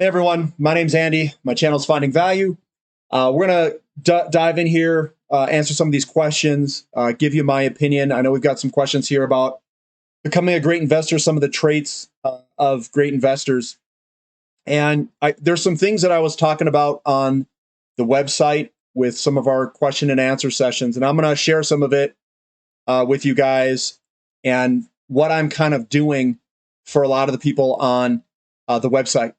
Hey everyone, my name's Andy. My channel's Finding Value. We're going to dive in here, answer some of these questions, give you my opinion. I know we've got some questions here about becoming a great investor, some of the traits of great investors. And there's some things that I was talking about on the website with some of our question and answer sessions, and I'm going to share some of it with you guys and what I'm kind of doing for a lot of the people on the website.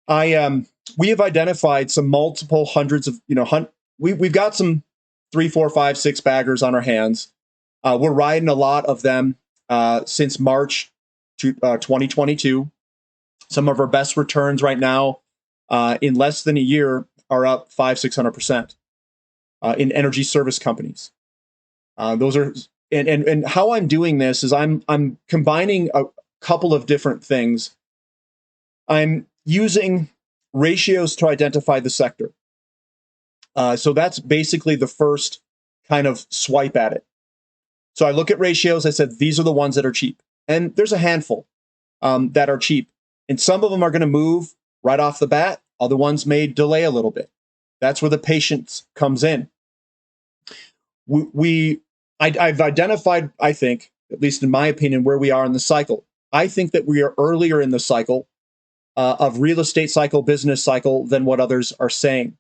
We have identified some multiple hundreds of, we've got some 3, 4, 5, 6 baggers on our hands. We're riding a lot of them since March 2022. Some of our best returns right now in less than a year are up 500-600% in energy service companies. Those are and how I'm doing this is I'm combining a couple of different things. I'm using ratios to identify the sector. So that's basically the first kind of swipe at it. So I look at ratios. I said, these are the ones that are cheap. And there's a handful that are cheap. And some of them are going to move right off the bat. Other ones may delay a little bit. That's where the patience comes in. I've identified, I think, at least in my opinion, where we are in the cycle. I think that we are earlier in the cycle of real estate cycle, business cycle than what others are saying.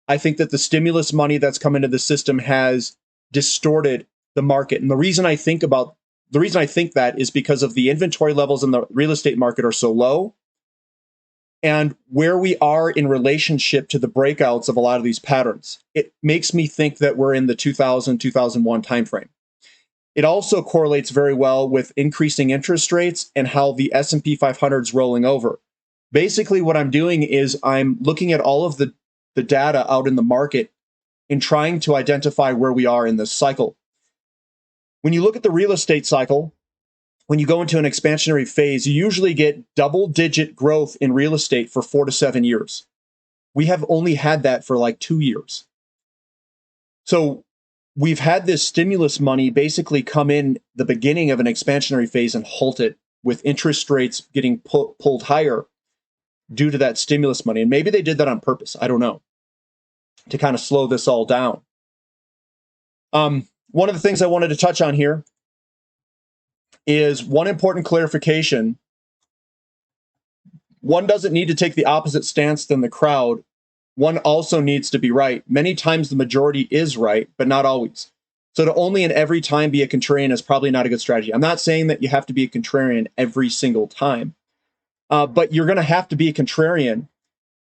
I think that the stimulus money that's come into the system has distorted the market. And the reason I think that is because of the inventory levels in the real estate market are so low and where we are in relationship to the breakouts of a lot of these patterns. It makes me think that we're in the 2000, 2001 timeframe. It also correlates very well with increasing interest rates and how the S&P 500 is rolling over. Basically, what I'm doing is I'm looking at all of the data out in the market and trying to identify where we are in this cycle. When you look at the real estate cycle, when you go into an expansionary phase, you usually get double-digit growth in real estate for 4 to 7 years. We have only had that for like 2 years. So we've had this stimulus money basically come in the beginning of an expansionary phase and halt it with interest rates getting pulled higher due to that stimulus money. And maybe they did that on purpose. I don't know, to kind of slow this all down. One of the things I wanted to touch on here is one important clarification. One doesn't need to take the opposite stance than the crowd. One also needs to be right. Many times the majority is right, but not always. So to only and every time be a contrarian is probably not a good strategy. I'm not saying that you have to be a contrarian every single time. But you're going to have to be a contrarian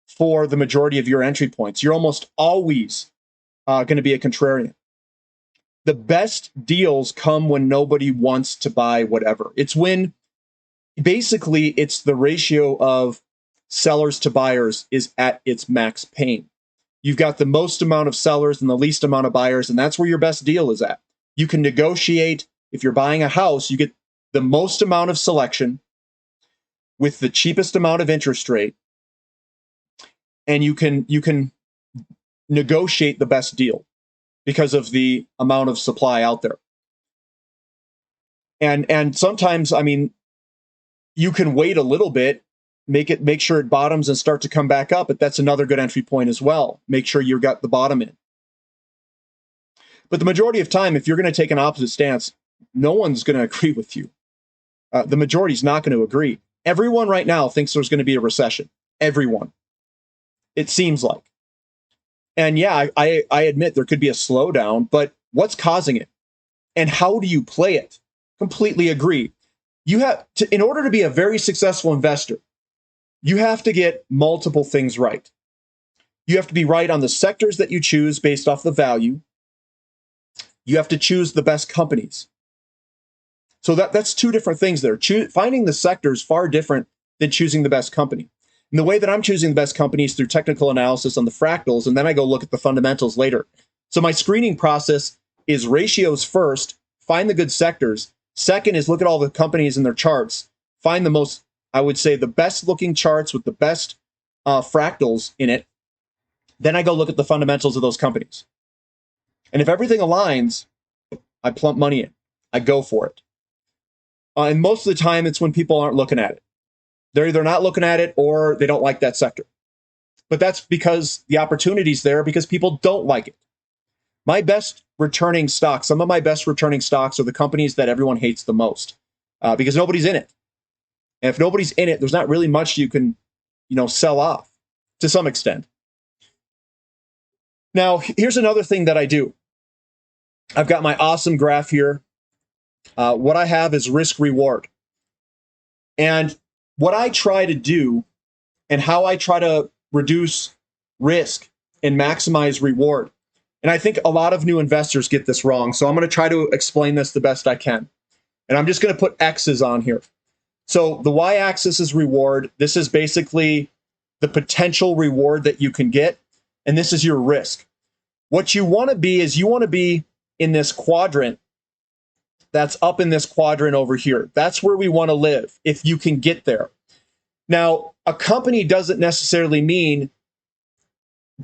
for the majority of your entry points. You're almost always going to be a contrarian. The best deals come when nobody wants to buy whatever. It's when basically it's the ratio of sellers to buyers is at its max pain. You've got the most amount of sellers and the least amount of buyers, and that's where your best deal is at. You can negotiate. If you're buying a house, you get the most amount of selection with the cheapest amount of interest rate, and you can negotiate the best deal because of the amount of supply out there. And sometimes, I mean, you can wait a little bit, make sure it bottoms and start to come back up, but that's another good entry point as well. Make sure you've got the bottom in. But the majority of time, if you're going to take an opposite stance, no one's going to agree with you. The majority is not going to agree. Everyone right now thinks there's going to be a recession. Everyone. It seems like. And yeah, I admit there could be a slowdown, but what's causing it? And how do you play it? Completely agree. You have to, in order to be a very successful investor, you have to get multiple things right. You have to be right on the sectors that you choose based off the value. You have to choose the best companies. So that's two different things there. Finding the sector is far different than choosing the best company. And the way that I'm choosing the best company is through technical analysis on the fractals, and then I go look at the fundamentals later. So my screening process is ratios first, find the good sectors. Second is look at all the companies and their charts. Find the most, I would say, the best looking charts with the best fractals in it. Then I go look at the fundamentals of those companies. And if everything aligns, I plump money in. I go for it. And most of the time, it's when people aren't looking at it. They're either not looking at it or they don't like that sector. But that's because the opportunity's there because people don't like it. My best returning stocks, some of my best returning stocks are the companies that everyone hates the most because nobody's in it. And if nobody's in it, there's not really much you can, sell off to some extent. Now, here's another thing that I do. I've got my awesome graph here. What I have is risk reward. And what I try to do and how I try to reduce risk and maximize reward. And I think a lot of new investors get this wrong. So I'm going to try to explain this the best I can. And I'm just going to put X's on here. So the y-axis is reward. This is basically the potential reward that you can get. And this is your risk. What you want to be is you want to be in this quadrant that's up in this quadrant over here. That's where we want to live if you can get there. Now, a company doesn't necessarily mean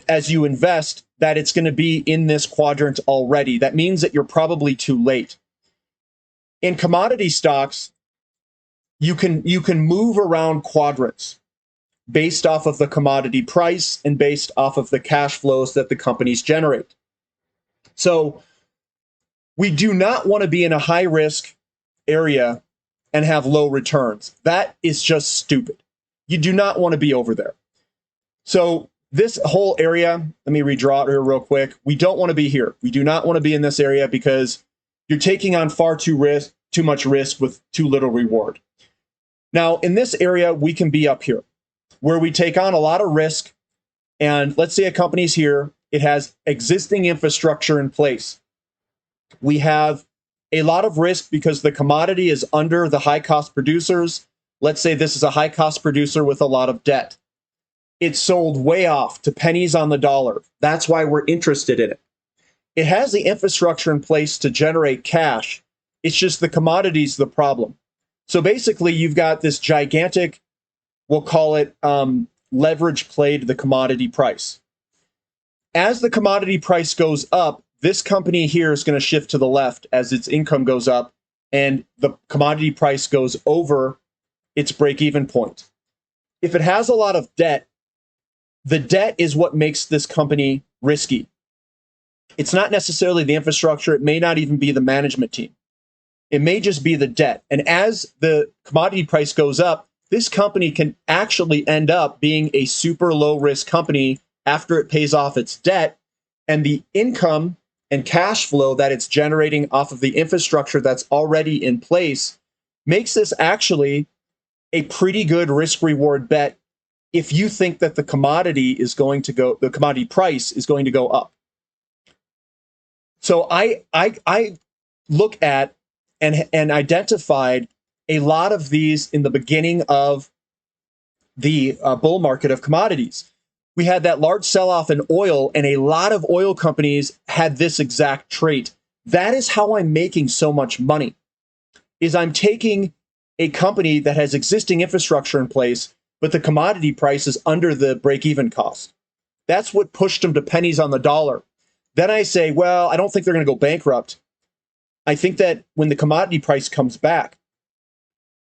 as you invest that it's going to be in this quadrant already. That means that you're probably too late. In commodity stocks, you can move around quadrants based off of the commodity price and based off of the cash flows that the companies generate. So we do not want to be in a high risk area and have low returns. That is just stupid. You do not want to be over there. So this whole area, let me redraw it here real quick. We don't want to be here. We do not want to be in this area because you're taking on far too much risk with too little reward. Now, in this area, we can be up here where we take on a lot of risk. And let's say a company's here. It has existing infrastructure in place. We have a lot of risk because the commodity is under the high cost producers. Let's say this is a high cost producer with a lot of debt. It's sold way off to pennies on the dollar. That's why we're interested in it. It has the infrastructure in place to generate cash. It's just the commodity's the problem. So basically, you've got this gigantic, we'll call it leverage play to the commodity price. As the commodity price goes up, this company here is going to shift to the left as its income goes up and the commodity price goes over its break-even point. If it has a lot of debt, the debt is what makes this company risky. It's not necessarily the infrastructure. It may not even be the management team. It may just be the debt. And as the commodity price goes up, this company can actually end up being a super low risk company after it pays off its debt, and the income and cash flow that it's generating off of the infrastructure that's already in place makes this actually a pretty good risk reward bet if you think that the commodity price is going to go up. So I look at and identified a lot of these in the beginning of the bull market of commodities. We had that large sell-off in oil, and a lot of oil companies had this exact trait. That is how I'm making so much money, is I'm taking a company that has existing infrastructure in place, but the commodity price is under the break-even cost. That's what pushed them to pennies on the dollar. Then I say, well, I don't think they're going to go bankrupt. I think that when the commodity price comes back,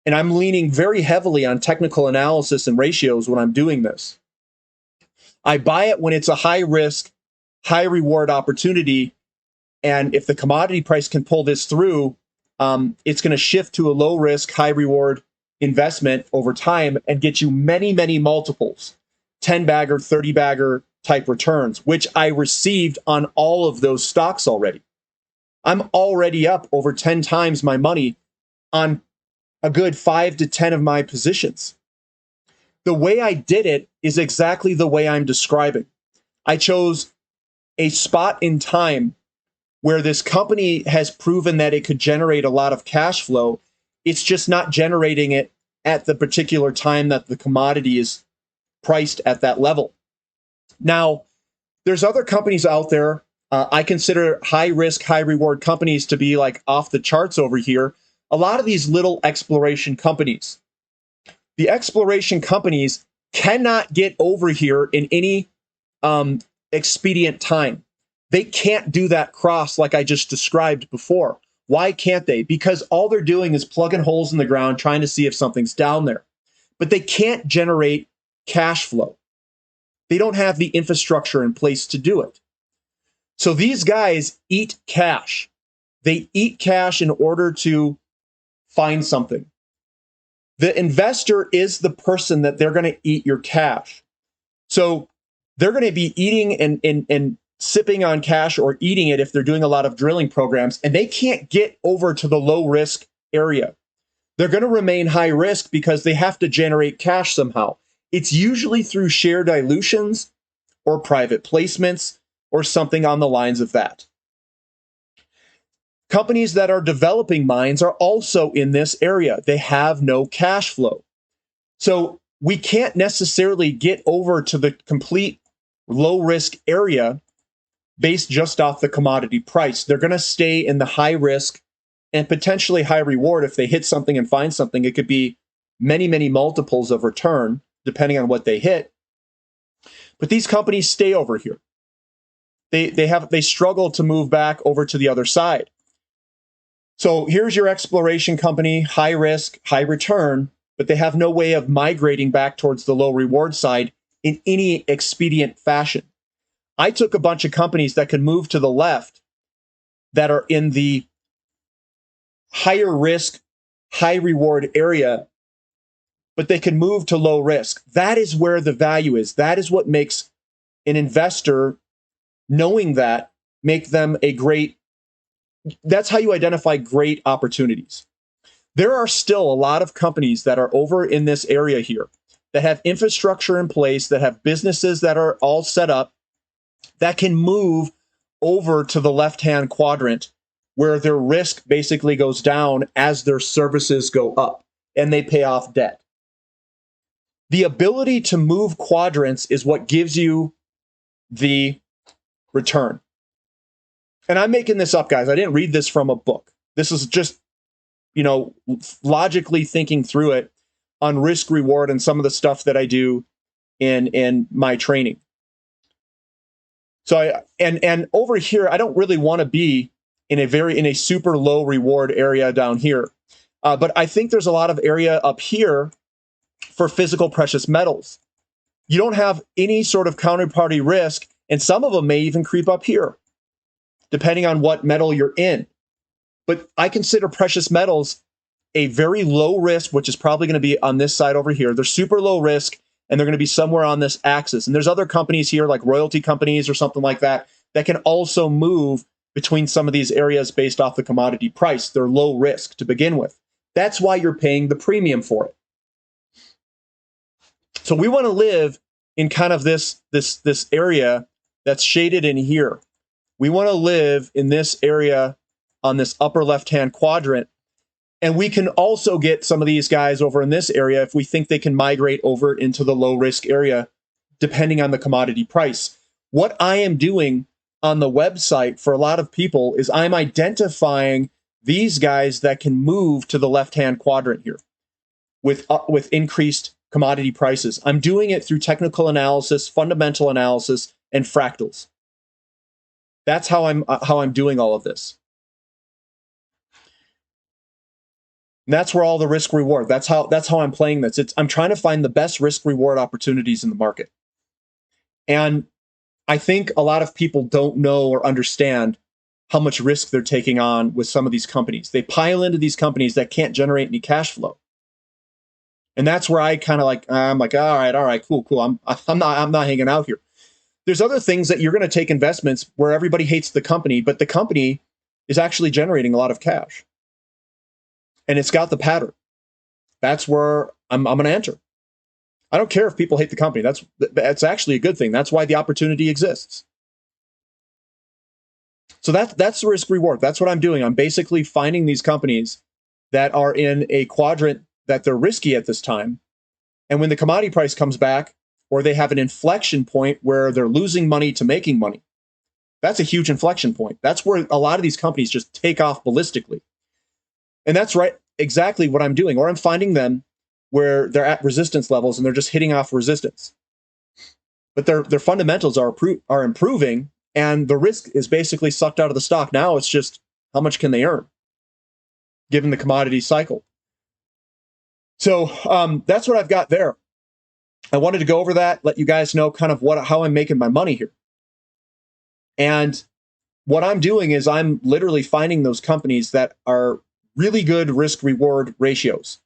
and I'm leaning very heavily on technical analysis and ratios when I'm doing this, I buy it when it's a high risk, high reward opportunity. And if the commodity price can pull this through, it's going to shift to a low risk, high reward investment over time and get you many, many multiples, 10 bagger, 30 bagger type returns, which I received on all of those stocks already. I'm already up over 10 times my money on a good 5 to 10 of my positions. The way I did it is exactly the way I'm describing. I chose a spot in time where this company has proven that it could generate a lot of cash flow. It's just not generating it at the particular time that the commodity is priced at that level. Now, there's other companies out there. I consider high risk, high reward companies to be like off the charts over here. A lot of these little exploration companies. The exploration companies cannot get over here in any expedient time. They can't do that cross like I just described before. Why can't they? Because all they're doing is plugging holes in the ground, trying to see if something's down there. but they can't generate cash flow. They don't have the infrastructure in place to do it. So these guys eat cash. They eat cash in order to find something. The investor is the person that they're going to eat your cash. So they're going to be eating and sipping on cash or eating it if they're doing a lot of drilling programs, and they can't get over to the low risk area. They're going to remain high risk because they have to generate cash somehow. It's usually through share dilutions or private placements or something on the lines of that. Companies that are developing mines are also in this area. They have no cash flow. So we can't necessarily get over to the complete low risk area based just off the commodity price. They're going to stay in the high risk and potentially high reward. If they hit something and find something, it could be many, many multiples of return depending on what they hit. But these companies stay over here. They struggle to move back over to the other side. So here's your exploration company, high risk, high return, but they have no way of migrating back towards the low reward side in any expedient fashion. I took a bunch of companies that could move to the left that are in the higher risk, high reward area, but they can move to low risk. That is where the value is. That is what makes an investor, knowing that, make them a great. That's how you identify great opportunities. There are still a lot of companies that are over in this area here that have infrastructure in place, that have businesses that are all set up, that can move over to the left-hand quadrant where their risk basically goes down as their services go up and they pay off debt. The ability to move quadrants is what gives you the return. And I'm making this up, guys. I didn't read this from a book. This is just, logically thinking through it on risk reward and some of the stuff that I do in my training. So and over here, I don't really want to be in a super low reward area down here. But I think there's a lot of area up here for physical precious metals. You don't have any sort of counterparty risk, and some of them may even creep up here, depending on what metal you're in. But I consider precious metals a very low risk, which is probably going to be on this side over here. They're super low risk, and they're going to be somewhere on this axis. And there's other companies here, like royalty companies or something like that, that can also move between some of these areas based off the commodity price. They're low risk to begin with. That's why you're paying the premium for it. So we want to live in kind of this area that's shaded in here. We want to live in this area on this upper left-hand quadrant. And we can also get some of these guys over in this area if we think they can migrate over into the low-risk area, depending on the commodity price. What I am doing on the website for a lot of people is I'm identifying these guys that can move to the left-hand quadrant here with increased commodity prices. I'm doing it through technical analysis, fundamental analysis, and fractals. That's how I'm doing all of this. And that's where all the risk reward. That's how I'm playing this. I'm trying to find the best risk reward opportunities in the market. And I think a lot of people don't know or understand how much risk they're taking on with some of these companies. They pile into these companies that can't generate any cash flow. And that's where I kind of I'm like, all right, cool. I'm not hanging out here. There's other things that you're going to take investments where everybody hates the company, but the company is actually generating a lot of cash. And it's got the pattern. That's where I'm going to enter. I don't care if people hate the company. That's actually a good thing. That's why the opportunity exists. So that's the risk reward. That's what I'm doing. I'm basically finding these companies that are in a quadrant that they're risky at this time. And when the commodity price comes back, or they have an inflection point where they're losing money to making money, that's a huge inflection point. That's where a lot of these companies just take off ballistically. And that's right, exactly what I'm doing. Or I'm finding them where they're at resistance levels and they're just hitting off resistance. But their fundamentals are improving, and the risk is basically sucked out of the stock. Now it's just how much can they earn given the commodity cycle. So that's what I've got there. I wanted to go over that, let you guys know kind of how I'm making my money here. And what I'm doing is I'm literally finding those companies that are really good risk-reward ratios.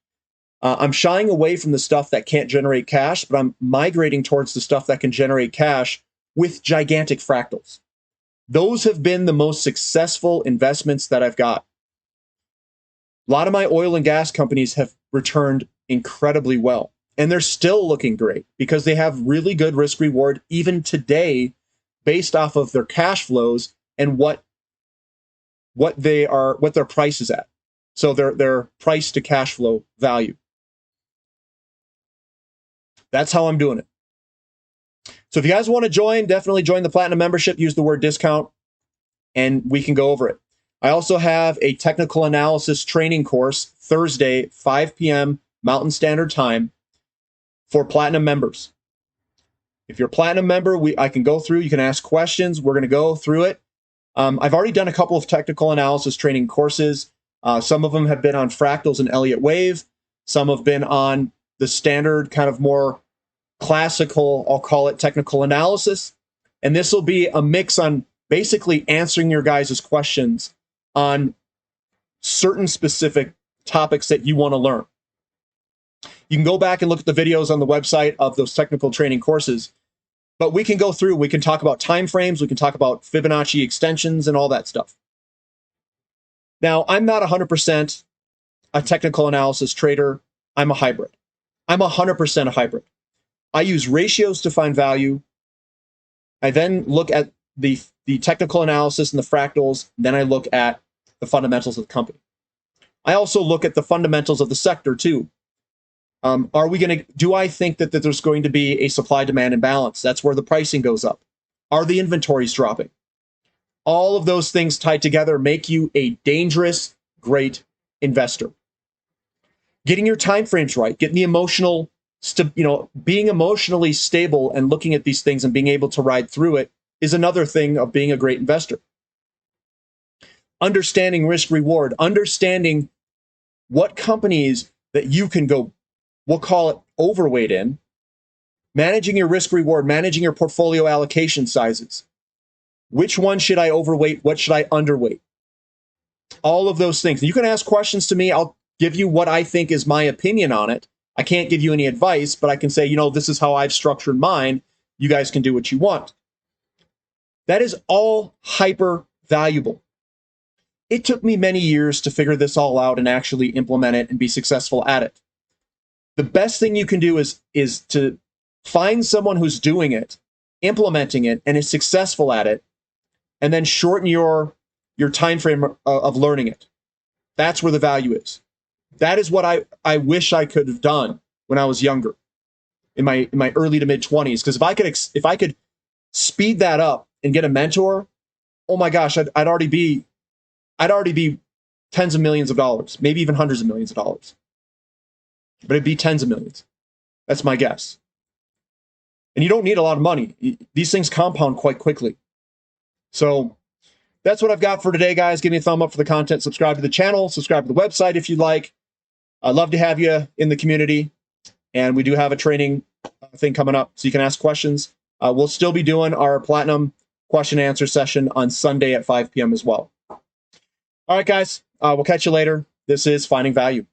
I'm shying away from the stuff that can't generate cash, but I'm migrating towards the stuff that can generate cash with gigantic fractals. Those have been the most successful investments that I've got. A lot of my oil and gas companies have returned incredibly well, and they're still looking great because they have really good risk reward even today based off of their cash flows and what their price is at. So their price to cash flow value. That's how I'm doing it. So if you guys want to join, definitely join the Platinum membership, use the word discount, and we can go over it. I also have a technical analysis training course Thursday, 5 p.m. Mountain Standard Time for Platinum members. If you're a Platinum member, I can go through, you can ask questions. We're going to go through it. I've already done a couple of technical analysis training courses. Some of them have been on fractals and Elliott wave. Some have been on the standard kind of more classical, I'll call it technical analysis. And this will be a mix on basically answering your guys' questions on certain specific topics that you want to learn. You can go back and look at the videos on the website of those technical training courses, but we can go through, we can talk about time frames, we can talk about Fibonacci extensions and all that stuff. Now, I'm not 100% a technical analysis trader. I'm a hybrid. I'm 100% a hybrid. I use ratios to find value. I then look at the technical analysis and the fractals. Then I look at the fundamentals of the company. I also look at the fundamentals of the sector too. Do I think that there's going to be a supply-demand imbalance? That's where the pricing goes up. Are the inventories dropping? All of those things tied together make you a dangerous, great investor. Getting your time frames right, getting the emotional, being emotionally stable and looking at these things and being able to ride through it is another thing of being a great investor. Understanding risk reward, understanding what companies that you can go, we'll call it overweight in, managing your risk reward, managing your portfolio allocation sizes. Which one should I overweight? What should I underweight? All of those things. You can ask questions to me. I'll give you what I think is my opinion on it. I can't give you any advice, but I can say, this is how I've structured mine. You guys can do what you want. That is all hyper valuable. It took me many years to figure this all out and actually implement it and be successful at it. The best thing you can do is to find someone who's doing it, implementing it, and is successful at it, and then shorten your time frame of learning it. That's where the value is. That is what I wish I could have done when I was younger, in my early to mid 20s. Because if I could speed that up and get a mentor, oh my gosh, I'd already be tens of millions of dollars, maybe even hundreds of millions of dollars. But it'd be tens of millions. That's my guess. And you don't need a lot of money. These things compound quite quickly. So that's what I've got for today, guys. Give me a thumb up for the content. Subscribe to the channel. Subscribe to the website if you'd like. I'd love to have you in the community. And we do have a training thing coming up, so you can ask questions. We'll still be doing our Platinum question and answer session on Sunday at 5 p.m. as well. All right, guys. We'll catch you later. This is Finding Value.